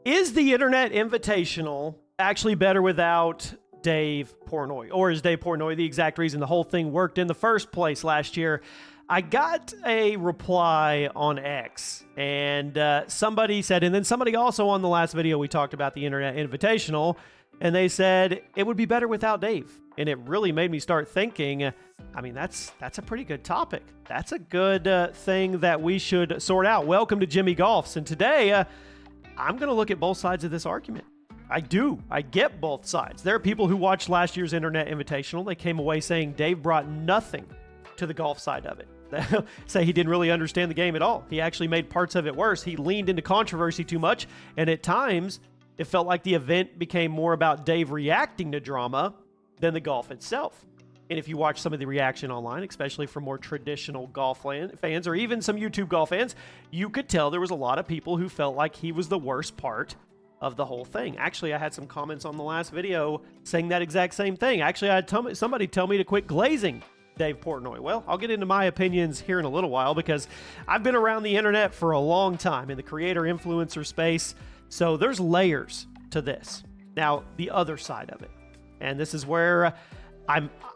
Is the Internet Invitational actually better without Dave Portnoy? Or is Dave Portnoy the exact reason the whole thing worked in the first place last year? I got a reply on X, and somebody said, and then somebody also on the last video we talked about the Internet Invitational, and they said it would be better without Dave. And it really made me start thinking, I mean, that's a pretty good topic. That's a good thing that we should sort out. Welcome to Jimmy Golfs, and today I'm going to look at both sides of this argument. I get both sides. There are people who watched last year's Internet Invitational. They came away saying Dave brought nothing to the golf side of it. Say he didn't really understand the game at all. He actually made parts of it worse. He leaned into controversy too much, and at times it felt like the event became more about Dave reacting to drama than the golf itself. And if you watch some of the reaction online, especially from more traditional golf fans or even some YouTube golf fans, you could tell there was a lot of people who felt like he was the worst part of the whole thing. Actually, I had some comments on the last video saying that exact same thing. Actually, I had somebody tell me to quit glazing Dave Portnoy. Well, I'll get into my opinions here in a little while because I've been around the internet for a long time in the creator-influencer space, so there's layers to this. Now, the other side of it, and this is where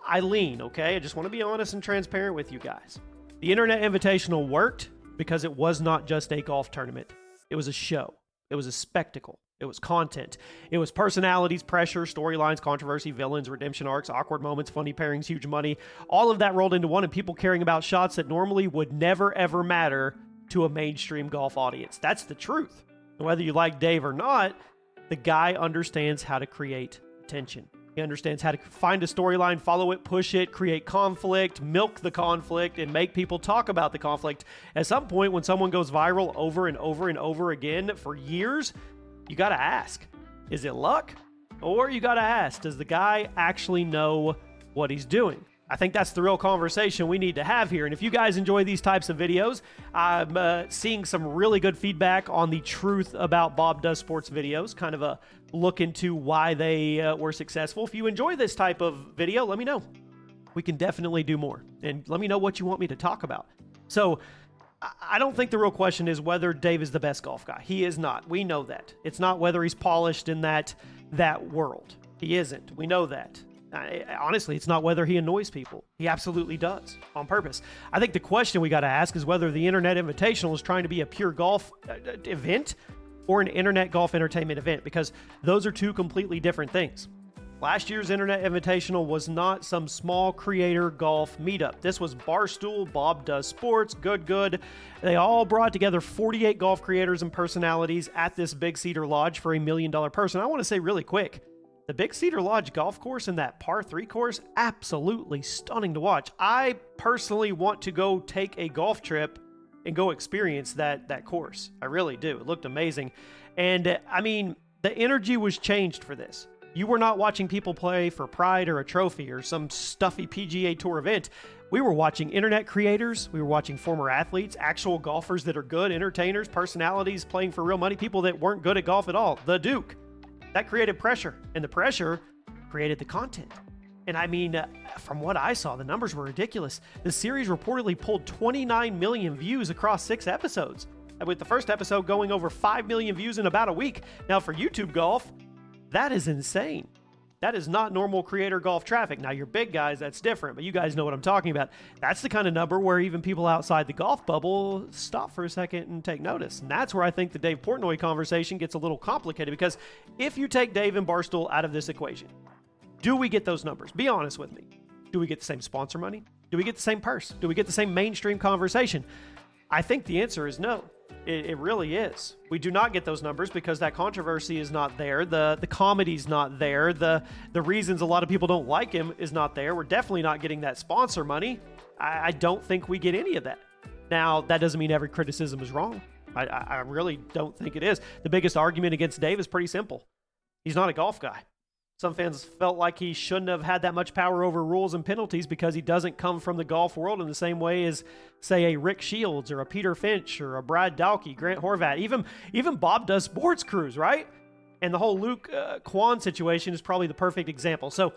I lean, okay? I just want to be honest and transparent with you guys. The Internet Invitational worked because it was not just a golf tournament. It was a show. It was a spectacle. It was content. It was personalities, pressure, storylines, controversy, villains, redemption arcs, awkward moments, funny pairings, huge money. All of that rolled into one, and people caring about shots that normally would never, ever matter to a mainstream golf audience. That's the truth. And whether you like Dave or not, the guy understands how to create attention. He understands how to find a storyline, follow it, push it, create conflict, milk the conflict, and make people talk about the conflict. At some point, when someone goes viral over and over and over again for years, you got to ask, is it luck? Or you got to ask, does the guy actually know what he's doing? I think that's the real conversation we need to have here. And if you guys enjoy these types of videos, I'm seeing some really good feedback on the Truth About Bob Does Sports videos, kind of a look into why they were successful. If you enjoy this type of video, let me know. We can definitely do more. And let me know what you want me to talk about. So I don't think the real question is whether Dave is the best golf guy. He is not. We know that. It's not whether he's polished in that world. He isn't. We know that. Honestly, it's not whether he annoys people. He absolutely does, on purpose. I think the question we got to ask is whether the Internet Invitational is trying to be a pure golf event or an internet golf entertainment event, because those are two completely different things. Last year's Internet Invitational was not some small creator golf meetup. This was Barstool, Bob Does Sports, Good. They all brought together 48 golf creators and personalities at this Big Cedar Lodge for $1 million person. I want to say really quick, the Big Cedar Lodge golf course and that par 3 course, absolutely stunning to watch. I personally want to go take a golf trip and go experience that course. I really do. It looked amazing. And I mean, the energy was changed for this. You were not watching people play for pride or a trophy or some stuffy PGA Tour event. We were watching internet creators. We were watching former athletes, actual golfers that are good, entertainers, personalities playing for real money, people that weren't good at golf at all. The Duke. That created pressure, and the pressure created the content. And I mean, from what I saw, the numbers were ridiculous. The series reportedly pulled 29 million views across 6 episodes, with the first episode going over 5 million views in about a week. Now, for YouTube golf, that is insane. That is not normal creator golf traffic. Now, your big guys, that's different, but you guys know what I'm talking about. That's the kind of number where even people outside the golf bubble stop for a second and take notice. And that's where I think the Dave Portnoy conversation gets a little complicated, because if you take Dave and Barstool out of this equation, do we get those numbers? Be honest with me. Do we get the same sponsor money? Do we get the same purse? Do we get the same mainstream conversation? I think the answer is no. It really is. We do not get those numbers because that controversy is not there. The comedy's not there. The reasons a lot of people don't like him is not there. We're definitely not getting that sponsor money. I don't think we get any of that. Now, that doesn't mean every criticism is wrong. I really don't think it is. The biggest argument against Dave is pretty simple. He's not a golf guy. Some fans felt like he shouldn't have had that much power over rules and penalties because he doesn't come from the golf world in the same way as, say, a Rick Shields or a Peter Finch or a Brad Dalkey, Grant Horvat, even Bob Does Sports crews, right? And the whole Luke Kwan situation is probably the perfect example. So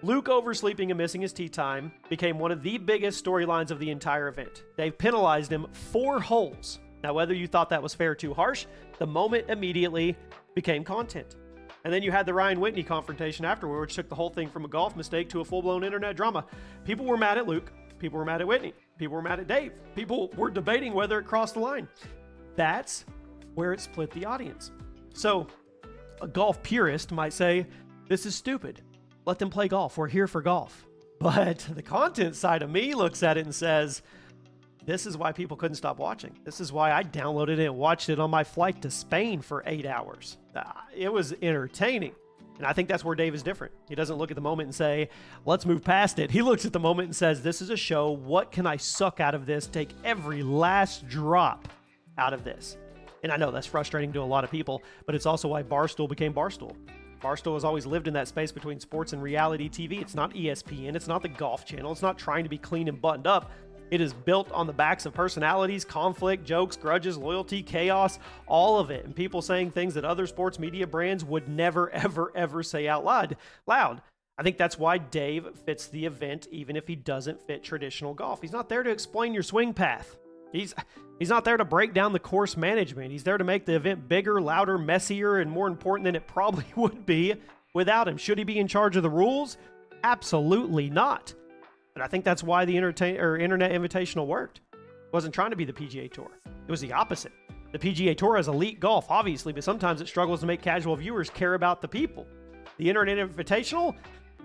Luke oversleeping and missing his tee time became one of the biggest storylines of the entire event. They've penalized him 4 holes. Now, whether you thought that was fair or too harsh, the moment immediately became content. And then you had the Ryan Whitney confrontation afterward, which took the whole thing from a golf mistake to a full-blown internet drama. People were mad at Luke. People were mad at Whitney. People were mad at Dave. People were debating whether it crossed the line. That's where it split the audience. So a golf purist might say, this is stupid. Let them play golf. We're here for golf. But the content side of me looks at it and says, this is why people couldn't stop watching. This is why I downloaded it and watched it on my flight to Spain for 8 hours. It was entertaining. And I think that's where Dave is different. He doesn't look at the moment and say, let's move past it. He looks at the moment and says, this is a show. What can I suck out of this? Take every last drop out of this. And I know that's frustrating to a lot of people, but it's also why Barstool became Barstool. Barstool has always lived in that space between sports and reality TV. It's not ESPN. It's not the Golf Channel. It's not trying to be clean and buttoned up. It is built on the backs of personalities, conflict, jokes, grudges, loyalty, chaos, all of it. And people saying things that other sports media brands would never, ever, ever say out loud. I think that's why Dave fits the event, even if he doesn't fit traditional golf. He's not there to explain your swing path. He's not there to break down the course management. He's there to make the event bigger, louder, messier, and more important than it probably would be without him. Should he be in charge of the rules? Absolutely not. But I think that's why the Internet Invitational worked. It wasn't trying to be the PGA Tour. It was the opposite. The PGA Tour has elite golf, obviously, but sometimes it struggles to make casual viewers care about the people. The Internet Invitational,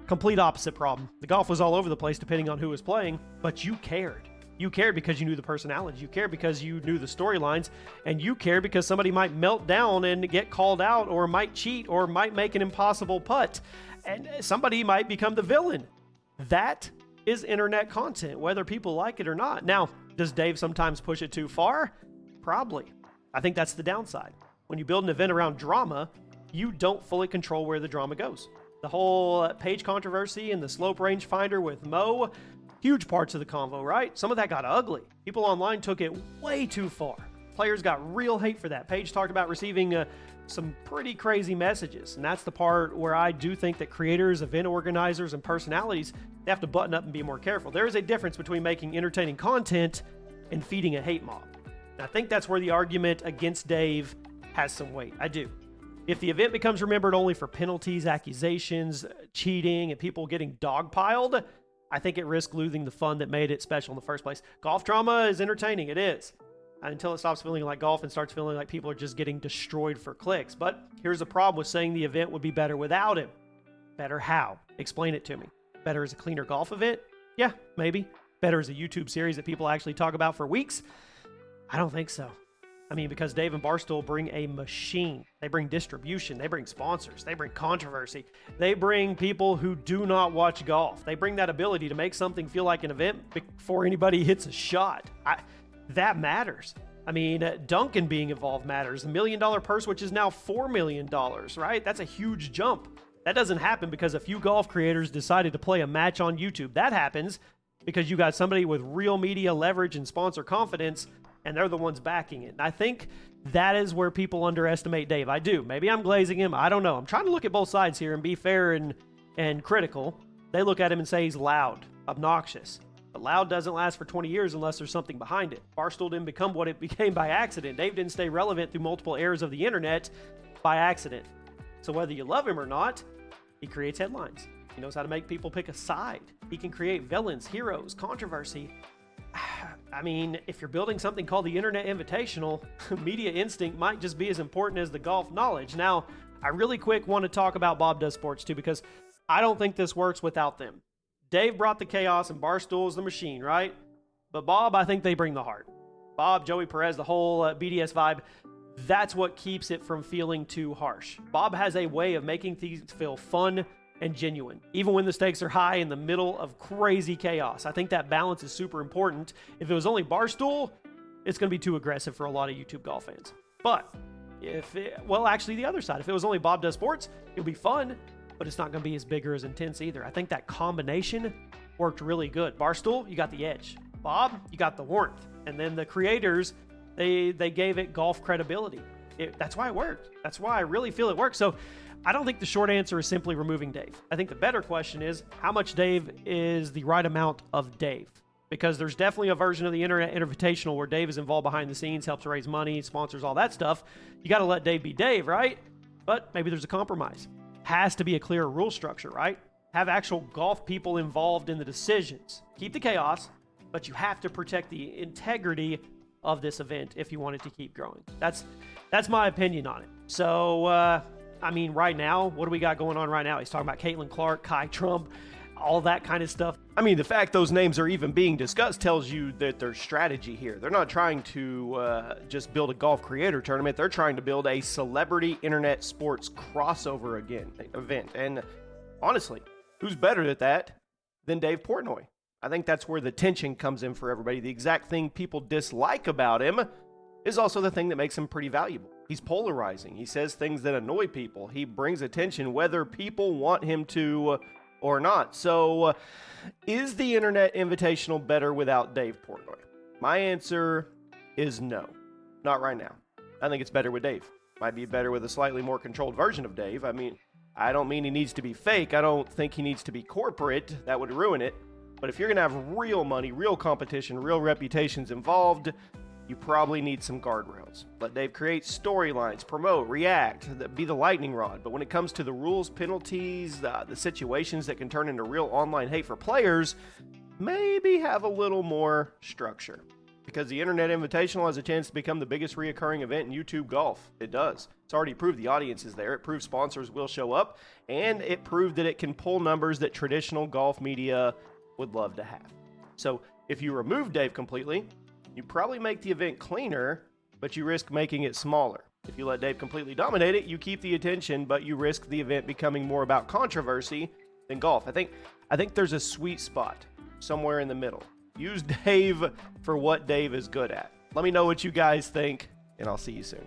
complete opposite problem. The golf was all over the place depending on who was playing, but you cared. You cared because you knew the personalities. You cared because you knew the storylines. And you cared because somebody might melt down and get called out or might cheat or might make an impossible putt. And somebody might become the villain. That is internet content, whether people like it or not. Now, does Dave sometimes push it too far? Probably. I think that's the downside. When you build an event around drama, you don't fully control where the drama goes. The whole Page controversy and the slope range finder with Mo, huge parts of the convo, right? Some of that got ugly. People online took it way too far. Players got real hate for that. Page talked about receiving some pretty crazy messages. And that's the part where I do think that creators, event organizers, and personalities, they have to button up and be more careful. There is a difference between making entertaining content and feeding a hate mob. And I think that's where the argument against Dave has some weight. I do. If the event becomes remembered only for penalties, accusations, cheating, and people getting dogpiled, I think it risks losing the fun that made it special in the first place. Golf drama is entertaining. It is. Until it stops feeling like golf and starts feeling like people are just getting destroyed for clicks. But here's the problem with saying the event would be better without him. Better how? Explain it to me. Better as a cleaner golf event? Yeah, maybe. Better as a YouTube series that people actually talk about for weeks? I don't think so. I mean, because Dave and Barstool bring a machine. They bring distribution. They bring sponsors. They bring controversy. They bring people who do not watch golf. They bring that ability to make something feel like an event before anybody hits a shot. That matters. I mean, Duncan being involved matters. The $1 million purse, which is now $4 million, right? That's a huge jump. That doesn't happen because a few golf creators decided to play a match on YouTube. That happens because you got somebody with real media leverage and sponsor confidence, and they're the ones backing it. And I think that is where people underestimate Dave. I do. Maybe I'm glazing him. I don't know. I'm trying to look at both sides here and be fair and critical. They look at him and say he's loud, obnoxious. But loud doesn't last for 20 years unless there's something behind it. Barstool didn't become what it became by accident. Dave didn't stay relevant through multiple eras of the internet by accident. So whether you love him or not, he creates headlines. He knows how to make people pick a side. He can create villains, heroes, controversy. I mean, if you're building something called the Internet Invitational, media instinct might just be as important as the golf knowledge. Now, I really quick want to talk about Bob Does Sports too, because I don't think this works without them. Dave brought the chaos and Barstool's the machine, right? But Bob, I think they bring the heart. Bob, Joey Perez, the whole BDS vibe, that's what keeps it from feeling too harsh. Bob has a way of making things feel fun and genuine, even when the stakes are high in the middle of crazy chaos. I think that balance is super important. If it was only Barstool, it's going to be too aggressive for a lot of YouTube golf fans. But actually the other side, if it was only Bob Does Sports, it'll be fun, but it's not going to be as big or as intense either. I think that combination worked really good. Barstool, you got the edge. Bob, you got the warmth. And then the creators, they gave it golf credibility. That's why it worked. That's why I really feel it worked. So I don't think the short answer is simply removing Dave. I think the better question is how much Dave is the right amount of Dave. Because there's definitely a version of the Internet Invitational where Dave is involved behind the scenes, helps raise money, sponsors all that stuff. You got to let Dave be Dave, right? but maybe there's a compromise. Has to be a clear rule structure, right? Have actual golf people involved in the decisions. Keep the chaos, but you have to protect the integrity of this event if you want it to keep growing. That's my opinion on it. So, I mean, right now, what do we got going on right now? He's talking about Caitlin Clark, Kai Trump, all that kind of stuff. I mean, the fact those names are even being discussed tells you that there's strategy here. They're not trying to just build a golf creator tournament. They're trying to build a celebrity internet sports crossover event. And honestly, who's better at that than Dave Portnoy? I think that's where the tension comes in for everybody. The exact thing people dislike about him is also the thing that makes him pretty valuable. He's polarizing. He says things that annoy people. He brings attention whether people want him to or not. So, is the Internet Invitational better without Dave Portnoy? My answer is no. Not right now. I think it's better with Dave. Might be better with a slightly more controlled version of Dave. I mean, I don't mean he needs to be fake. I don't think he needs to be corporate. That would ruin it. But if you're going to have real money, real competition, real reputations involved, you probably need some guardrails. Let Dave create storylines, promote, react, be the lightning rod. But when it comes to the rules, penalties, the situations that can turn into real online hate for players, maybe have a little more structure. Because the Internet Invitational has a chance to become the biggest reoccurring event in YouTube golf. It does. It's already proved the audience is there. It proved sponsors will show up. And it proved that it can pull numbers that traditional golf media would love to have. So if you remove Dave completely, you probably make the event cleaner, but you risk making it smaller. If you let Dave completely dominate it, you keep the attention, but you risk the event becoming more about controversy than golf. I think there's a sweet spot somewhere in the middle. Use Dave for what Dave is good at. Let me know what you guys think, and I'll see you soon.